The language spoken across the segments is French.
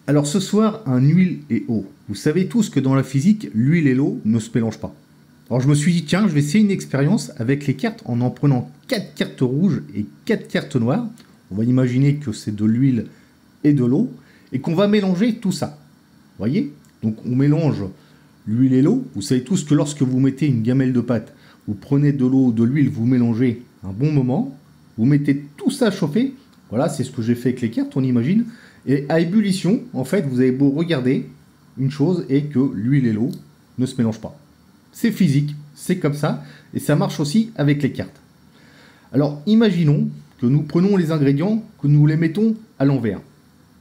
Alors ce soir, un huile et eau. Vous savez tous que dans la physique, l'huile et l'eau ne se mélangent pas. Alors je me suis dit, tiens, je vais essayer une expérience avec les cartes en prenant 4 cartes rouges et 4 cartes noires. On va imaginer que c'est de l'huile et de l'eau et qu'on va mélanger tout ça. Vous voyez? Donc on mélange l'huile et l'eau. Vous savez tous que lorsque vous mettez une gamelle de pâte, vous prenez de l'eau, de l'huile, vous mélangez un bon moment. Vous mettez tout ça à chauffer. Voilà, c'est ce que j'ai fait avec les cartes, on imagine. Et à ébullition, en fait, vous avez beau regarder une chose et que l'huile et l'eau ne se mélangent pas. C'est physique, c'est comme ça, et ça marche aussi avec les cartes. Alors, imaginons que nous prenons les ingrédients, que nous les mettons à l'envers.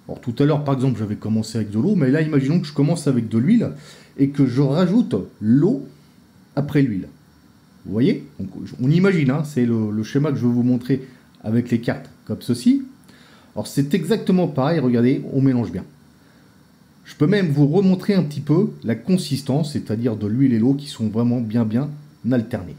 Alors, tout à l'heure, par exemple, j'avais commencé avec de l'eau, mais là, imaginons que je commence avec de l'huile et que je rajoute l'eau après l'huile. Vous voyez? Donc, on imagine, hein, c'est le schéma que je vais vous montrer avec les cartes, comme ceci. Alors c'est exactement pareil, regardez, on mélange bien. Je peux même vous remontrer un petit peu la consistance, c'est-à-dire de l'huile et l'eau qui sont vraiment bien alternés.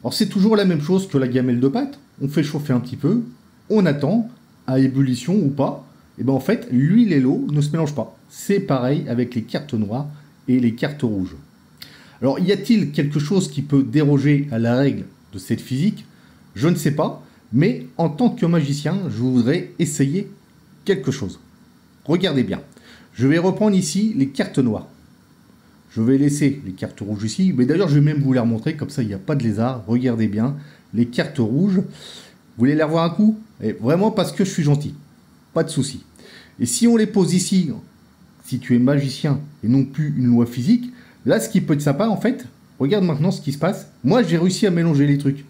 Alors c'est toujours la même chose que la gamelle de pâte, on fait chauffer un petit peu, on attend, à ébullition ou pas, et bien en fait l'huile et l'eau ne se mélangent pas. C'est pareil avec les cartes noires et les cartes rouges. Alors y a-t-il quelque chose qui peut déroger à la règle de cette physique? Je ne sais pas. Mais en tant que magicien, je voudrais essayer quelque chose. Regardez bien. Je vais reprendre ici les cartes noires. Je vais laisser les cartes rouges ici. Mais d'ailleurs, je vais même vous les remontrer. Comme ça, il n'y a pas de lézard. Regardez bien. Les cartes rouges. Vous voulez les revoir un coup? Et vraiment parce que je suis gentil. Pas de souci. Et si on les pose ici, si tu es magicien et non plus une loi physique, là, ce qui peut être sympa, en fait, regarde maintenant ce qui se passe. Moi, j'ai réussi à mélanger les trucs.